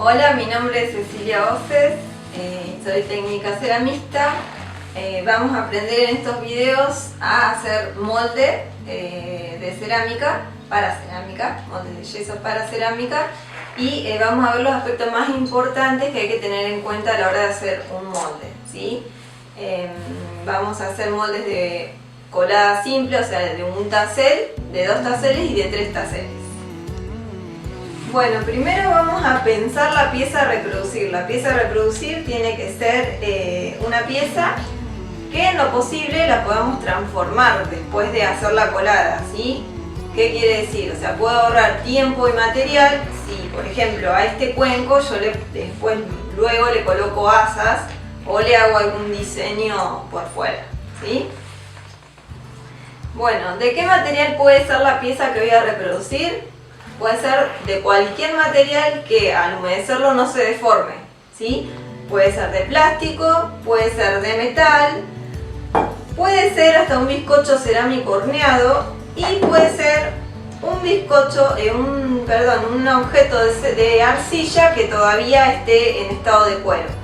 Hola, mi nombre es Cecilia Oces, soy técnica ceramista. Vamos a aprender en estos videos a hacer molde de cerámica para cerámica, molde de yeso para cerámica, y vamos a ver los aspectos más importantes que hay que tener en cuenta a la hora de hacer un molde, ¿sí? Vamos a hacer moldes de colada simple, o sea, de un tassel, de 2 tasseles y de 3 tasseles. Bueno, primero vamos a pensar la pieza a reproducir. La pieza a reproducir tiene que ser una pieza que en lo posible la podamos transformar después de hacer la colada, ¿sí? ¿Qué quiere decir? O sea, puedo ahorrar tiempo y material si, por ejemplo, a este cuenco yo luego le coloco asas o le hago algún diseño por fuera, ¿sí? Bueno, ¿de qué material puede ser la pieza que voy a reproducir? Puede ser de cualquier material que al humedecerlo no se deforme, ¿sí? Puede ser de plástico, puede ser de metal, puede ser hasta un bizcocho cerámico horneado y puede ser un bizcocho, un objeto de arcilla que todavía esté en estado de cuero.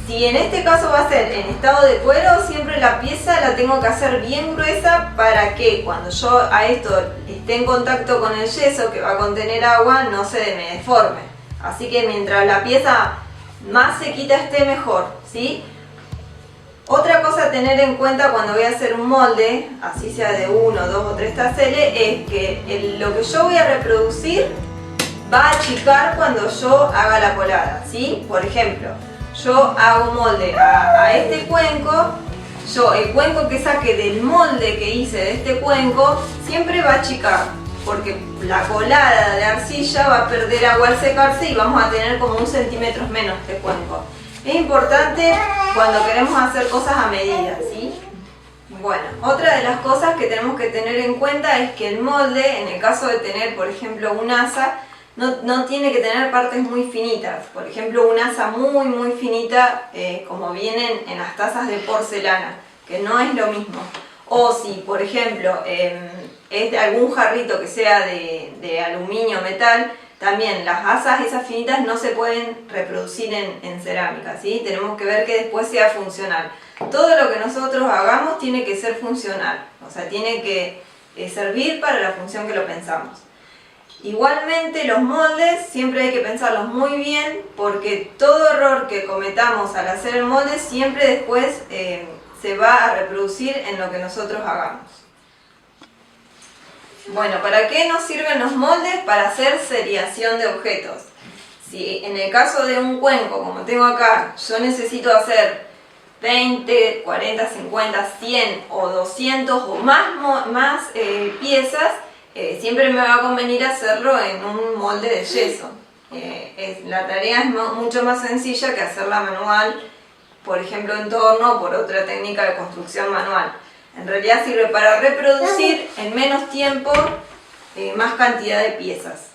Si en este caso va a ser en estado de cuero, siempre la pieza la tengo que hacer bien gruesa para que cuando yo a esto esté en contacto con el yeso que va a contener agua no se me deforme. Así que mientras la pieza más sequita esté, mejor, ¿sí? Otra cosa a tener en cuenta cuando voy a hacer un molde, así sea de 1, 2 o 3 tasseles, es que lo que yo voy a reproducir va a achicar cuando yo haga la colada, ¿sí? Por ejemplo, yo hago molde a este cuenco, el cuenco que saque del molde que hice de este cuenco siempre va a achicar, porque la colada de arcilla va a perder agua al secarse y vamos a tener como 1 centímetro menos de cuenco. Es importante cuando queremos hacer cosas a medida, ¿sí? Bueno, otra de las cosas que tenemos que tener en cuenta es que el molde, en el caso de tener, por ejemplo, un asa, no tiene que tener partes muy finitas. Por ejemplo, una asa muy finita, como vienen en las tazas de porcelana, que no es lo mismo. O si, por ejemplo, es de algún jarrito que sea de aluminio o metal, también las asas esas finitas no se pueden reproducir en cerámica, ¿sí? Tenemos que ver que después sea funcional. Todo lo que nosotros hagamos tiene que ser funcional, o sea, tiene que servir para la función que lo pensamos. Igualmente los moldes siempre hay que pensarlos muy bien, porque todo error que cometamos al hacer el molde siempre después se va a reproducir en lo que nosotros hagamos. Bueno, ¿para qué nos sirven los moldes? Para hacer seriación de objetos. Si en el caso de un cuenco, como tengo acá, yo necesito hacer 20, 40, 50, 100 o 200 o más piezas, siempre me va a convenir hacerlo en un molde de yeso. La tarea es mucho más sencilla que hacerla manual, por ejemplo en torno o por otra técnica de construcción manual. En realidad sirve para reproducir en menos tiempo más cantidad de piezas,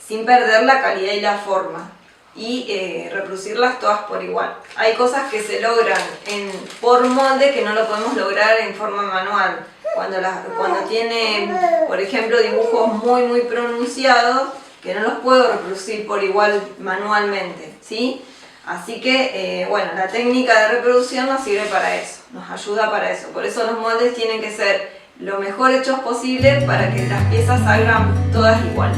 sin perder la calidad y la forma, y reproducirlas todas por igual. Hay cosas que se logran por molde que no lo podemos lograr en forma manual. Cuando tiene, por ejemplo, dibujos muy pronunciados, que no los puedo reproducir por igual manualmente, ¿sí? Así que, bueno, la técnica de reproducción nos sirve para eso, nos ayuda para eso. Por eso los moldes tienen que ser lo mejor hechos posible para que las piezas salgan todas iguales.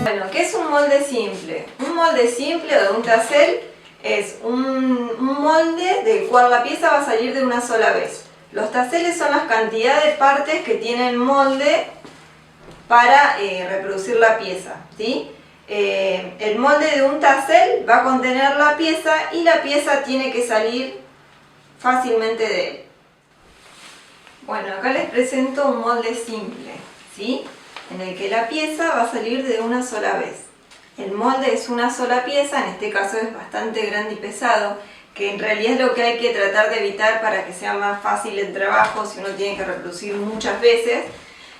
Bueno, ¿qué es un molde simple? Un molde simple o de un tassel es un molde del cual la pieza va a salir de una sola vez. Los tasseles son las cantidades de partes que tiene el molde para reproducir la pieza, ¿sí? El molde de un tassel va a contener la pieza y la pieza tiene que salir fácilmente de él. Bueno, acá les presento un molde simple, ¿sí? En el que la pieza va a salir de una sola vez. El molde es una sola pieza, en este caso es bastante grande y pesado, que en realidad es lo que hay que tratar de evitar para que sea más fácil el trabajo si uno tiene que reproducir muchas veces.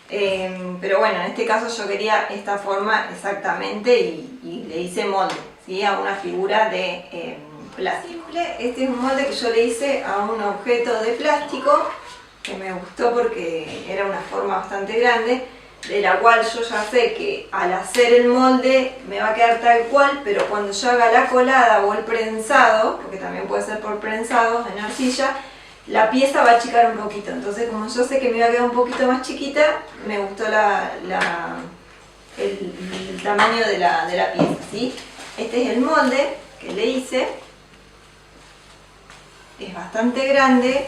Pero bueno, en este caso yo quería esta forma exactamente y le hice molde, ¿sí? A una figura de plástico. Este es un molde que yo le hice a un objeto de plástico que me gustó porque era una forma bastante grande, de la cual yo ya sé que al hacer el molde me va a quedar tal cual, pero cuando yo haga la colada o el prensado, porque también puede ser por prensado en arcilla, la pieza va a achicar un poquito. Entonces, como yo sé que me iba a quedar un poquito más chiquita, me gustó el tamaño de la pieza, ¿sí? Este es el molde que le hice. Es bastante grande,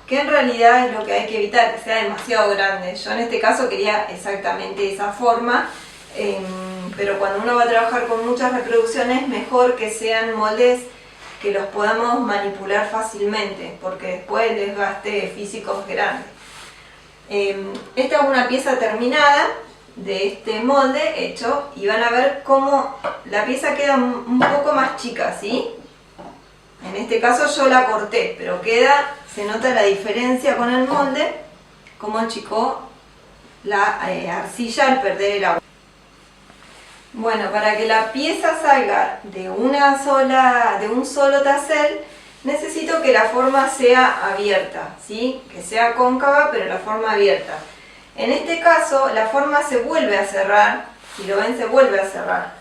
que en realidad es lo que hay que evitar, que sea demasiado grande. Yo en este caso quería exactamente esa forma, pero cuando uno va a trabajar con muchas reproducciones, es mejor que sean moldes que los podamos manipular fácilmente, porque después el desgaste físico es grande. Esta es una pieza terminada de este molde hecho, y van a ver cómo la pieza queda un poco más chica, ¿sí? En este caso yo la corté, pero se nota la diferencia con el molde, cómo achicó la arcilla al perder el agua. Bueno, para que la pieza salga de un solo tassel, necesito que la forma sea abierta, ¿sí? Que sea cóncava, pero la forma abierta. En este caso, la forma se vuelve a cerrar, si lo ven, se vuelve a cerrar.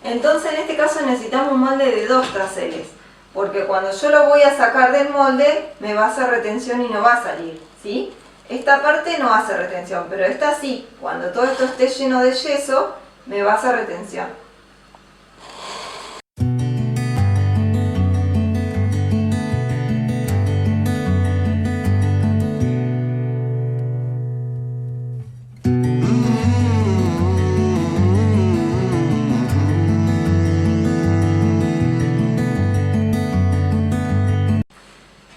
Entonces, en este caso necesitamos un molde de 2 taseles, porque cuando yo lo voy a sacar del molde, me va a hacer retención y no va a salir, ¿sí? Esta parte no hace retención, pero esta sí. Cuando todo esto esté lleno de yeso, me va a hacer retención.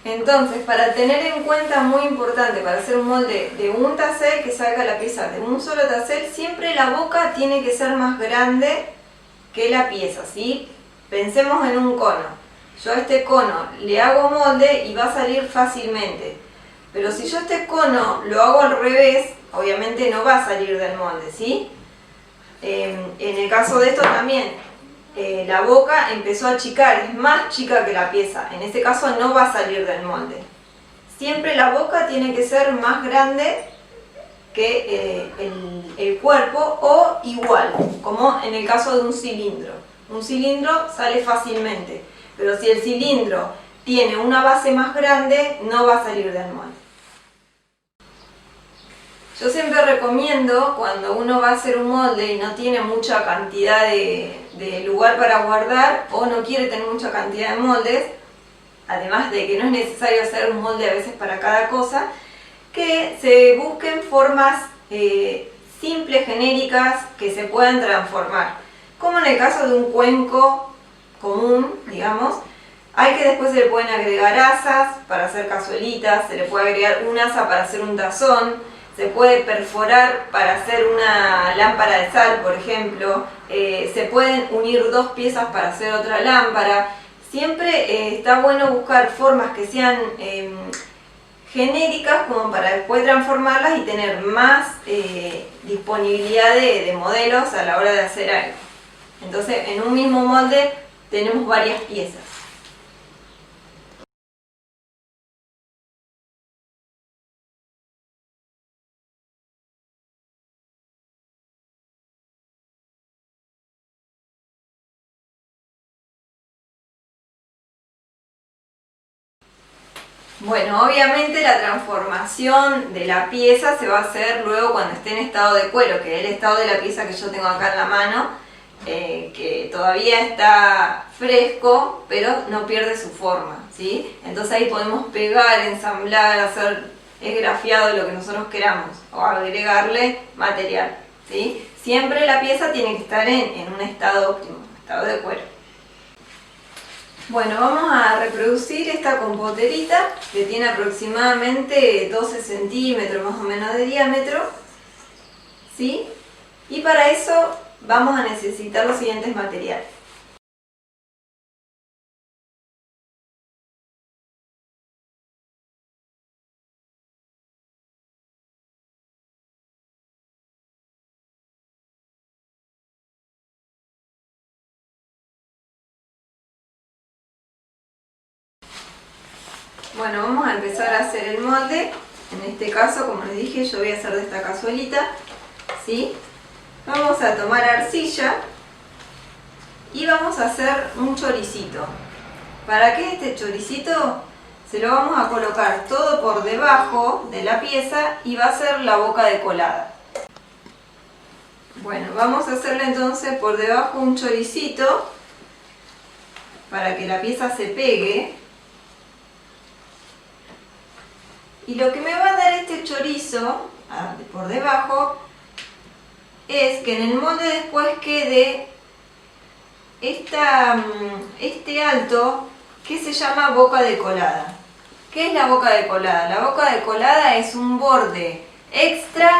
Entonces, para tener en cuenta, muy importante, para hacer un molde de un tassel, que salga la pieza de un solo tassel, siempre la boca tiene que ser más grande que la pieza, ¿sí? Pensemos en un cono. Yo a este cono le hago molde y va a salir fácilmente. Pero si yo este cono lo hago al revés, obviamente no va a salir del molde, ¿sí? En el caso de esto también, la boca empezó a achicar, es más chica que la pieza. En este caso no va a salir del molde. Siempre la boca tiene que ser más grande que el cuerpo o igual, como en el caso de un cilindro. Un cilindro sale fácilmente, pero si el cilindro tiene una base más grande, no va a salir del molde. Yo siempre recomiendo, cuando uno va a hacer un molde y no tiene mucha cantidad de lugar para guardar, o no quiere tener mucha cantidad de moldes, además de que no es necesario hacer un molde a veces para cada cosa, que se busquen formas simples, genéricas, que se puedan transformar. Como en el caso de un cuenco común, digamos, hay que después se le pueden agregar asas para hacer cazuelitas, se le puede agregar un asa para hacer un tazón, se puede perforar para hacer una lámpara de sal, por ejemplo, se pueden unir 2 piezas para hacer otra lámpara. Siempre está bueno buscar formas que sean genéricas, como para después transformarlas y tener más disponibilidad de modelos a la hora de hacer algo. Entonces, en un mismo molde tenemos varias piezas. Bueno, obviamente la transformación de la pieza se va a hacer luego cuando esté en estado de cuero, que es el estado de la pieza que yo tengo acá en la mano, que todavía está fresco, pero no pierde su forma, ¿sí? Entonces ahí podemos pegar, ensamblar, hacer esgrafiado, lo que nosotros queramos, o agregarle material, ¿sí? Siempre la pieza tiene que estar en un estado óptimo, estado de cuero. Bueno, vamos a reproducir esta compoterita que tiene aproximadamente 12 centímetros más o menos de diámetro, ¿sí? Y para eso vamos a necesitar los siguientes materiales. Bueno, vamos a empezar a hacer el molde. En este caso, como les dije, yo voy a hacer de esta cazuelita, ¿sí? Vamos a tomar arcilla y vamos a hacer un choricito. ¿Para qué este choricito? Se lo vamos a colocar todo por debajo de la pieza y va a ser la boca de colada. Bueno, vamos a hacerle entonces por debajo un choricito para que la pieza se pegue. Y lo que me va a dar este chorizo por debajo es que en el molde después quede este alto que se llama boca de colada. ¿Qué es la boca de colada? La boca de colada es un borde extra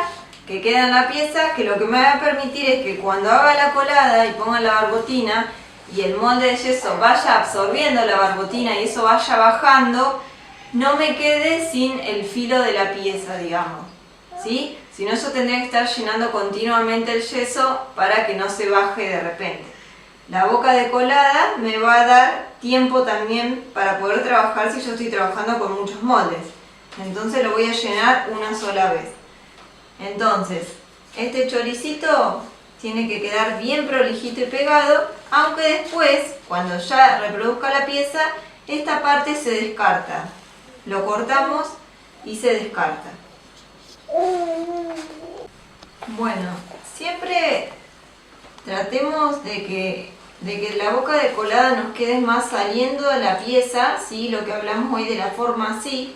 que queda en la pieza, que lo que me va a permitir es que cuando haga la colada y ponga la barbotina y el molde de yeso vaya absorbiendo la barbotina y eso vaya bajando, no me quede sin el filo de la pieza, digamos, ¿sí? Si no, yo tendría que estar llenando continuamente el yeso para que no se baje de repente. La boca de colada me va a dar tiempo también para poder trabajar si yo estoy trabajando con muchos moldes. Entonces lo voy a llenar una sola vez. Entonces, este choricito tiene que quedar bien prolijito y pegado, aunque después, cuando ya reproduzca la pieza, esta parte se descarta. Lo cortamos y se descarta. Bueno, siempre tratemos de que la boca de colada nos quede más saliendo de la pieza, ¿sí? Lo que hablamos hoy de la forma así,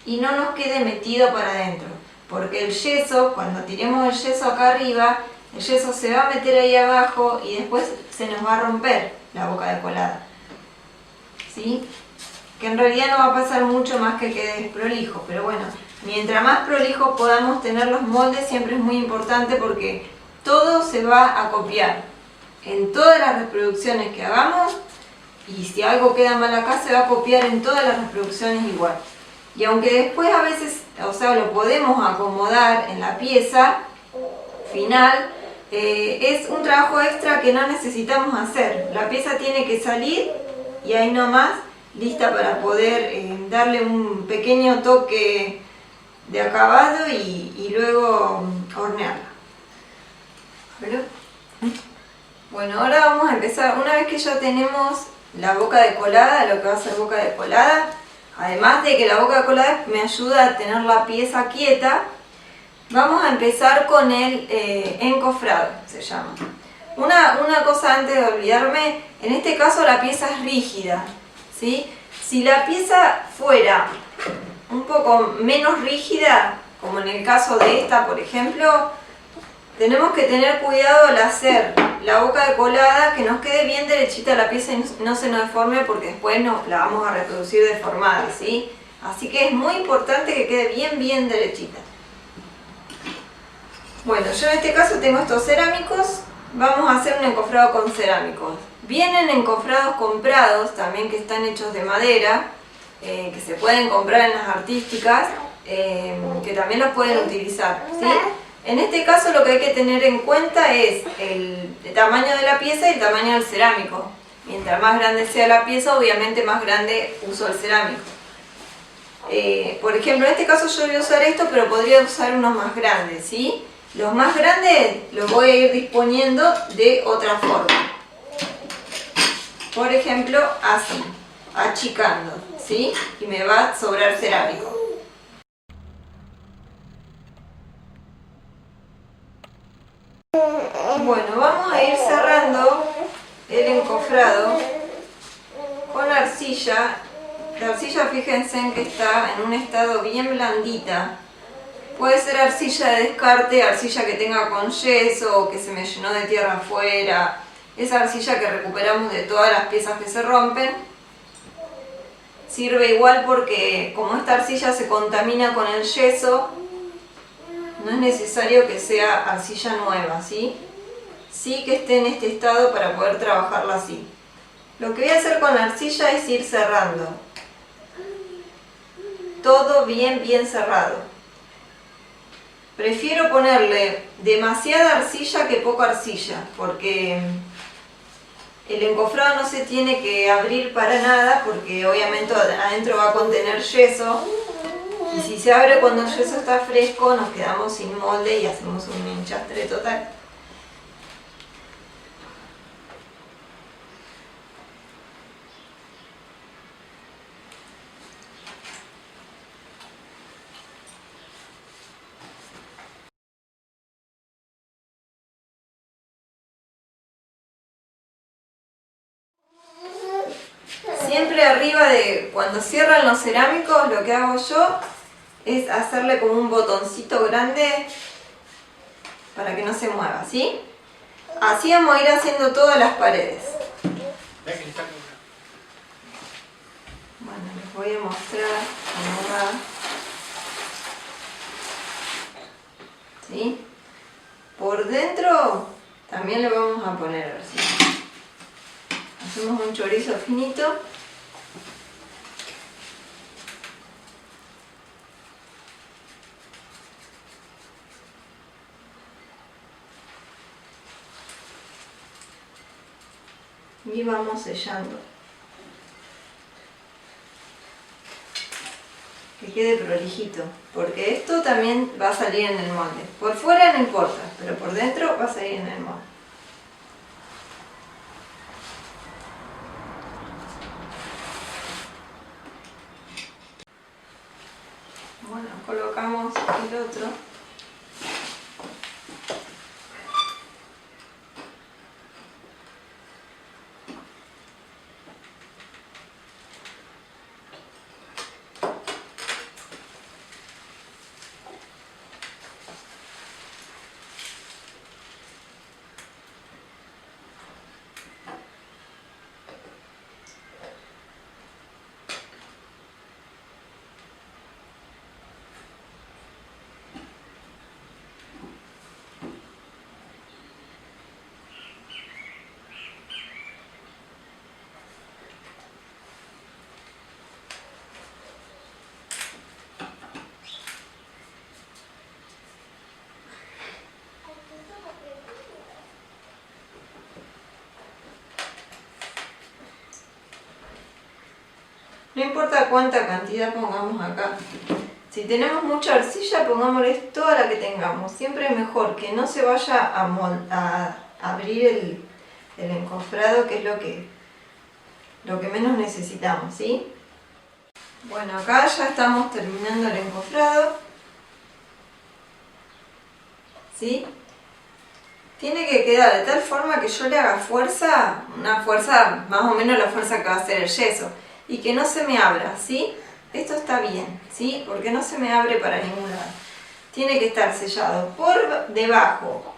y no nos quede metido para adentro. Porque el yeso, cuando tiremos el yeso acá arriba, el yeso se va a meter ahí abajo y después se nos va a romper la boca de colada, ¿sí? Que en realidad no va a pasar mucho más que quede desprolijo, pero bueno, mientras más prolijo podamos tener los moldes siempre es muy importante porque todo se va a copiar en todas las reproducciones que hagamos y si algo queda mal acá se va a copiar en todas las reproducciones igual. Y aunque después a veces, o sea, lo podemos acomodar en la pieza final, es un trabajo extra que no necesitamos hacer. La pieza tiene que salir y ahí nomás lista para poder darle un pequeño toque de acabado y luego hornearla. Bueno, ahora vamos a empezar. Una vez que ya tenemos la boca de colada, lo que va a ser boca de colada, además de que la boca de colada me ayuda a tener la pieza quieta, vamos a empezar con el encofrado, se llama. Una cosa antes de olvidarme, en este caso la pieza es rígida, ¿sí? Si la pieza fuera un poco menos rígida, como en el caso de esta por ejemplo, tenemos que tener cuidado al hacer la boca de colada que nos quede bien derechita la pieza y no se nos deforme porque después la vamos a reproducir deformada, ¿sí? Así que es muy importante que quede bien derechita. Bueno, yo en este caso tengo estos cerámicos, vamos a hacer un encofrado con cerámicos. Vienen encofrados comprados también que están hechos de madera, que se pueden comprar en las artísticas, que también los pueden utilizar, ¿sí? En este caso lo que hay que tener en cuenta es el tamaño de la pieza y el tamaño del cerámico. Mientras más grande sea la pieza, obviamente más grande uso el cerámico. Por ejemplo, en este caso yo voy a usar esto, pero podría usar unos más grandes, ¿sí? Los más grandes los voy a ir disponiendo de otra forma. Por ejemplo, así, achicando, ¿sí? Y me va a sobrar cerámico. Bueno, vamos a ir cerrando el encofrado con arcilla. La arcilla, fíjense en que está en un estado bien blandita. Puede ser arcilla de descarte, arcilla que tenga con yeso o que se me llenó de tierra afuera. Esa arcilla que recuperamos de todas las piezas que se rompen. Sirve igual porque como esta arcilla se contamina con el yeso, no es necesario que sea arcilla nueva, ¿sí? Sí que esté en este estado para poder trabajarla así. Lo que voy a hacer con la arcilla es ir cerrando. Todo bien cerrado. Prefiero ponerle demasiada arcilla que poca arcilla, porque El encofrado no se tiene que abrir para nada porque obviamente adentro va a contener yeso. Y si se abre cuando el yeso está fresco, nos quedamos sin molde y hacemos un enchastre total. Siempre arriba de cuando cierran los cerámicos, lo que hago yo es hacerle como un botoncito grande para que no se mueva, ¿sí? Así vamos a ir haciendo todas las paredes. Bueno, les voy a mostrar cómo va. ¿Sí? Por dentro también le vamos a poner arcilla. Hacemos un chorizo finito. Y vamos sellando. Que quede prolijito, porque esto también va a salir en el molde. Por fuera no importa, pero por dentro va a salir en el molde. Bueno, colocamos el otro. No importa cuánta cantidad pongamos acá. Si tenemos mucha arcilla, pongámosle toda la que tengamos. Siempre es mejor que no se vaya a abrir el encofrado, que es lo que menos necesitamos, ¿sí? Bueno, acá ya estamos terminando el encofrado. ¿Sí? Tiene que quedar de tal forma que yo le haga fuerza, una fuerza, más o menos la fuerza que va a hacer el yeso. Y que no se me abra, ¿sí? Esto está bien, ¿sí? Porque no se me abre para ningún lado. Tiene que estar sellado por debajo,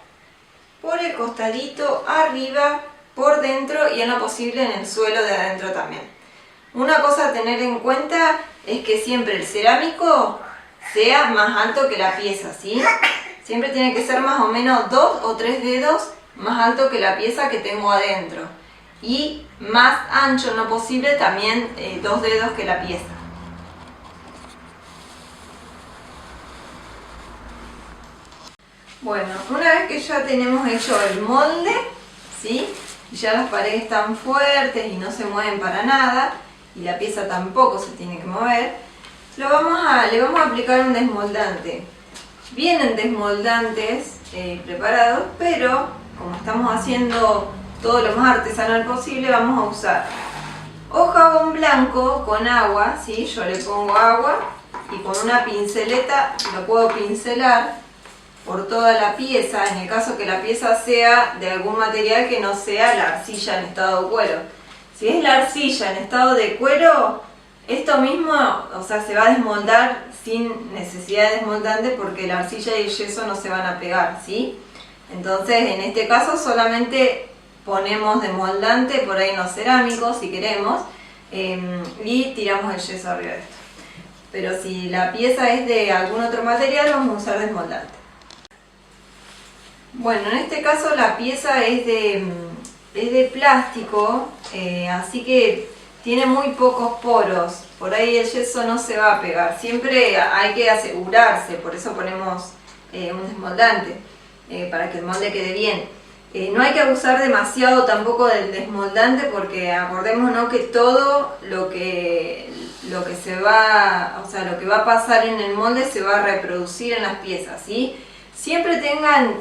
por el costadito, arriba, por dentro y en lo posible en el suelo de adentro también. Una cosa a tener en cuenta es que siempre el cerámico sea más alto que la pieza, ¿sí? Siempre tiene que ser más o menos 2 o 3 dedos más alto que la pieza que tengo adentro. Y más ancho en lo posible también 2 dedos que la pieza. Bueno, una vez que ya tenemos hecho el molde, ¿sí? Y ya las paredes están fuertes y no se mueven para nada, y la pieza tampoco se tiene que mover, le vamos a aplicar un desmoldante. Vienen desmoldantes preparados, pero como estamos haciendo todo lo más artesanal posible, vamos a usar o jabón blanco con agua, ¿sí? Yo le pongo agua y con una pinceleta lo puedo pincelar por toda la pieza, en el caso que la pieza sea de algún material que no sea la arcilla en estado de cuero. Si es la arcilla en estado de cuero, esto mismo, o sea, se va a desmoldar sin necesidad de desmoldante porque la arcilla y el yeso no se van a pegar, ¿sí? Entonces, en este caso solamente ponemos desmoldante, por ahí no cerámico si queremos, y tiramos el yeso arriba de esto. Pero si la pieza es de algún otro material, vamos a usar desmoldante. Bueno, en este caso la pieza es de plástico, así que tiene muy pocos poros. Por ahí el yeso no se va a pegar. Siempre hay que asegurarse, por eso ponemos un desmoldante, para que el molde quede bien. No hay que abusar demasiado tampoco del desmoldante porque acordémonos que todo lo que se va, o sea, lo que va a pasar en el molde se va a reproducir en las piezas, ¿sí? Siempre tengan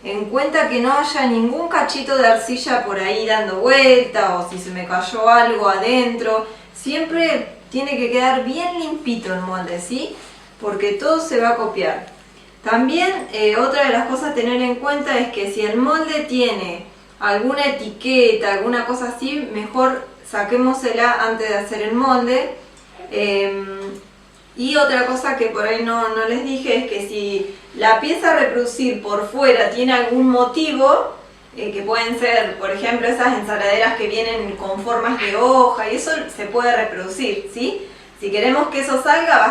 en cuenta que no haya ningún cachito de arcilla por ahí dando vuelta o si se me cayó algo adentro. Siempre tiene que quedar bien limpito el molde, ¿sí? Porque todo se va a copiar. También otra de las cosas a tener en cuenta es que si el molde tiene alguna etiqueta, alguna cosa así, mejor saquémosela antes de hacer el molde. Y otra cosa que por ahí no les dije es que si la pieza a reproducir por fuera tiene algún motivo, que pueden ser, por ejemplo, esas ensaladeras que vienen con formas de hoja y eso se puede reproducir, ¿sí? Si queremos que eso salga, va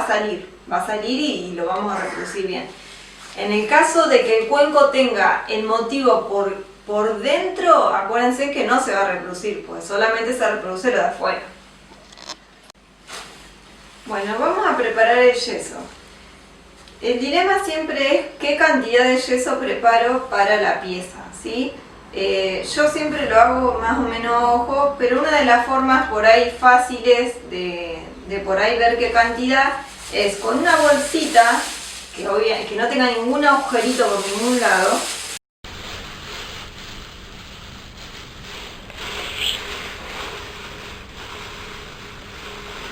a salir y lo vamos a reproducir bien. En el caso de que el cuenco tenga el motivo por dentro, acuérdense que no se va a reproducir, pues solamente se reproduce lo de afuera. Bueno, vamos a preparar el yeso. El dilema siempre es qué cantidad de yeso preparo para la pieza, ¿sí? Yo siempre lo hago más o menos a ojo, pero una de las formas por ahí fáciles de por ahí ver qué cantidad es con una bolsita que no tenga ningún agujerito por ningún lado.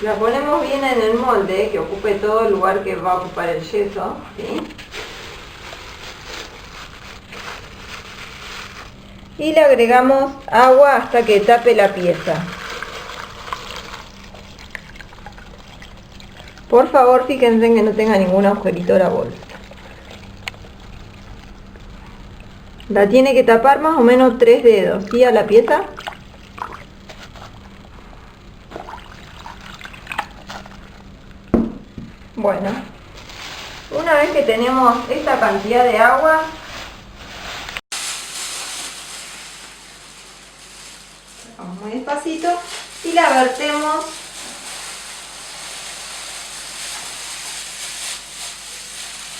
La ponemos bien en el molde, que ocupe todo el lugar que va a ocupar el yeso, ¿sí? Y le agregamos agua hasta que tape la pieza. Por favor, fíjense en que no tenga ningún agujerito la bolsa. La tiene que tapar más o menos 3 dedos, ¿sí? A la pieza. Bueno, una vez que tenemos esta cantidad de agua, sacamos muy despacito y la vertemos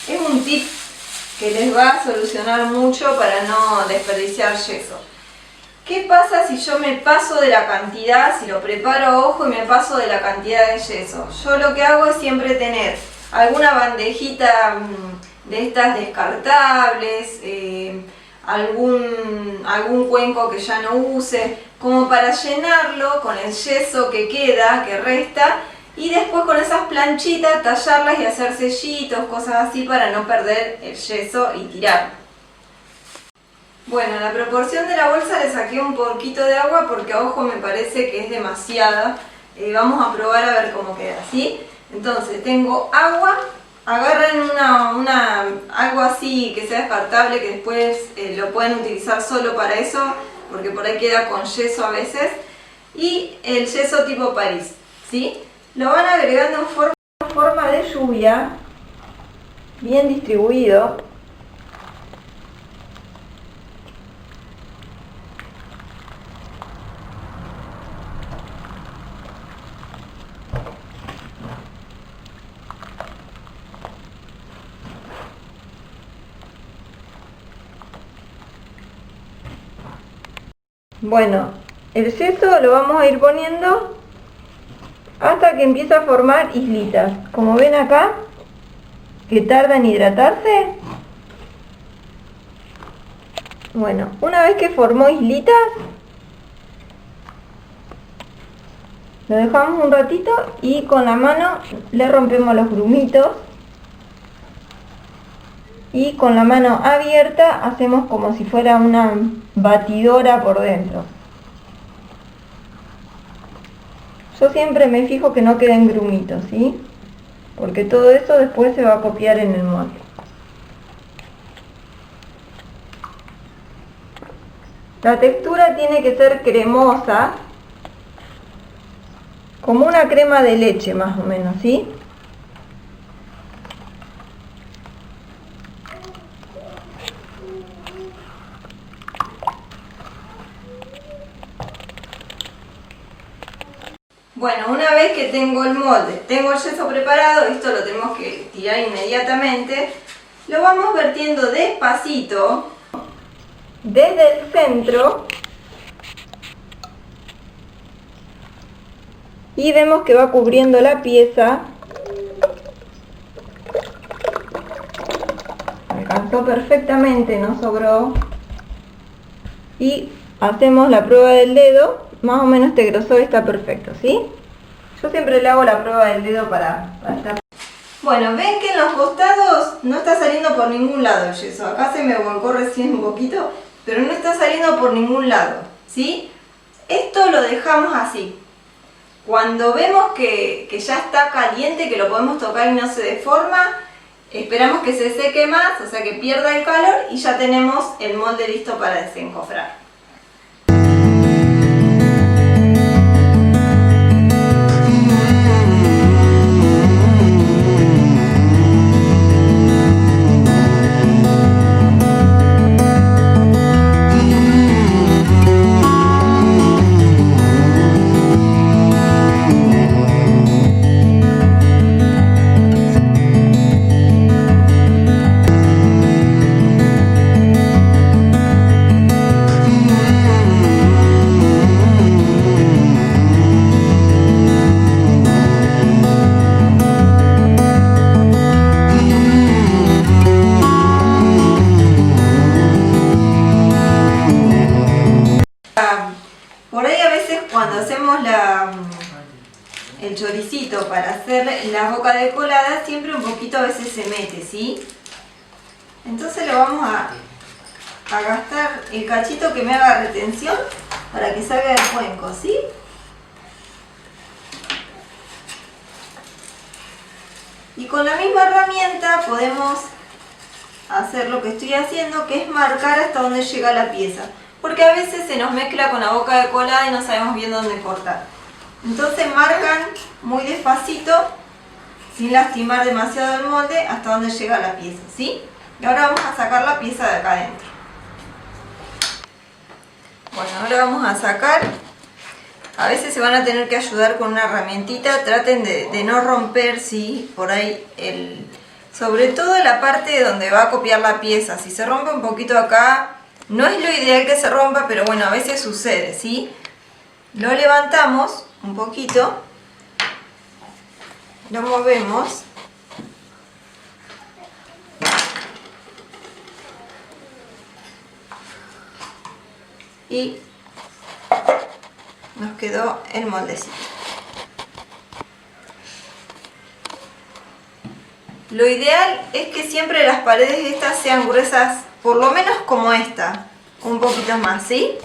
Es un tip que les va a solucionar mucho para no desperdiciar yeso. ¿Qué pasa si yo me paso de la cantidad, si lo preparo a ojo y me paso de la cantidad de yeso? Yo lo que hago es siempre tener alguna bandejita de estas descartables, algún cuenco que ya no use, como para llenarlo con el yeso que queda, que resta, y después con esas planchitas tallarlas y hacer sellitos, cosas así para no perder el yeso y tirarlo. Bueno, la proporción de la bolsa le saqué un poquito de agua porque a ojo me parece que es demasiada. Vamos a probar a ver cómo queda, ¿sí? Entonces tengo agua, agarren algo así que sea descartable, que después lo pueden utilizar solo para eso, porque por ahí queda con yeso a veces, y el yeso tipo París, ¿sí? Lo van agregando en forma de lluvia, bien distribuido. Bueno, el yeso lo vamos a ir poniendo hasta que empiece a formar islitas. Como ven acá, que tarda en hidratarse. Bueno, una vez que formó islitas, lo dejamos un ratito y con la mano le rompemos los grumitos. Y con la mano abierta hacemos como si fuera una batidora por dentro. Yo siempre me fijo que no queden grumitos, ¿sí? Porque todo eso después se va a copiar en el molde. La textura tiene que ser cremosa, como una crema de leche más o menos, ¿sí? Bueno, una vez que tengo el molde, tengo el yeso preparado, esto lo tenemos que tirar inmediatamente, lo vamos vertiendo despacito desde el centro y vemos que va cubriendo la pieza. Alcanzó perfectamente, no sobró. Y hacemos la prueba del dedo, más o menos este grosor está perfecto, ¿sí? Yo siempre le hago la prueba del dedo para estar... Bueno, ven que en los costados no está saliendo por ningún lado el yeso. Acá se me volcó recién un poquito, pero no está saliendo por ningún lado, ¿sí? Esto lo dejamos así. Cuando vemos que ya está caliente, que lo podemos tocar y no se deforma, esperamos que se seque más, o sea que pierda el calor y ya tenemos el molde listo para desencofrar. Por ahí a veces cuando hacemos el choricito para hacer la boca de colada, siempre un poquito a veces se mete, ¿sí? Entonces le vamos a gastar el cachito que me haga retención para que salga el cuenco, ¿sí? Y con la misma herramienta podemos hacer lo que estoy haciendo, que es marcar hasta dónde llega la pieza. Porque a veces se nos mezcla con la boca de colada y no sabemos bien dónde cortar. Entonces marcan muy despacito, sin lastimar demasiado el molde, hasta donde llega la pieza, ¿sí? Y ahora vamos a sacar la pieza de acá adentro. Bueno, ahora vamos a sacar. A veces se van a tener que ayudar con una herramientita. Traten de no romper, ¿sí? Por ahí sobre todo la parte donde va a copiar la pieza. Si se rompe un poquito acá, no es lo ideal que se rompa, pero bueno, a veces sucede, ¿sí? Lo levantamos un poquito, lo movemos y nos quedó el moldecito. Lo ideal es que siempre las paredes estas sean gruesas, por lo menos como esta, un poquito más, ¿sí?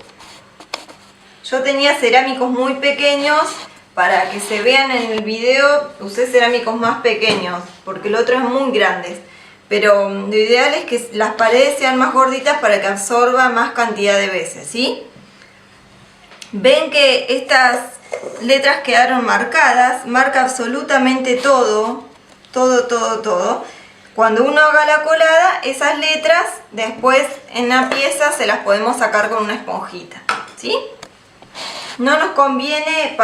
Yo tenía cerámicos muy pequeños, para que se vean en el video usé cerámicos más pequeños, porque el otro es muy grande. Pero lo ideal es que las paredes sean más gorditas para que absorba más cantidad de veces, ¿sí? Ven que estas letras quedaron marcadas, marca absolutamente todo. Cuando uno haga la colada, esas letras después en la pieza se las podemos sacar con una esponjita, ¿sí? No nos conviene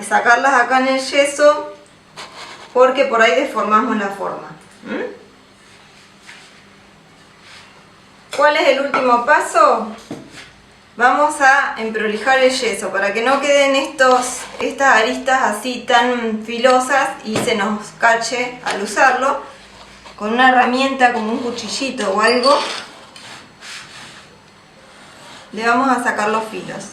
sacarlas acá en el yeso porque por ahí deformamos la forma. ¿Cuál es el último paso? Vamos a emprolijar el yeso para que no queden estas aristas así tan filosas y se nos cache al usarlo. Con una herramienta como un cuchillito o algo le vamos a sacar los filos.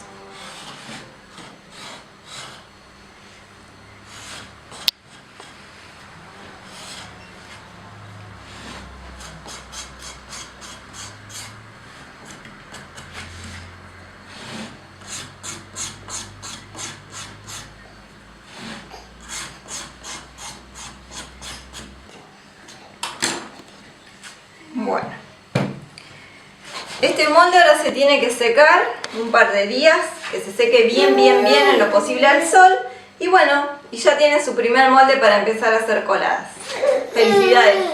Bueno, este molde ahora se tiene que secar un par de días, que se seque bien en lo posible al sol. Y bueno, y ya tiene su primer molde para empezar a hacer coladas. ¡Felicidades!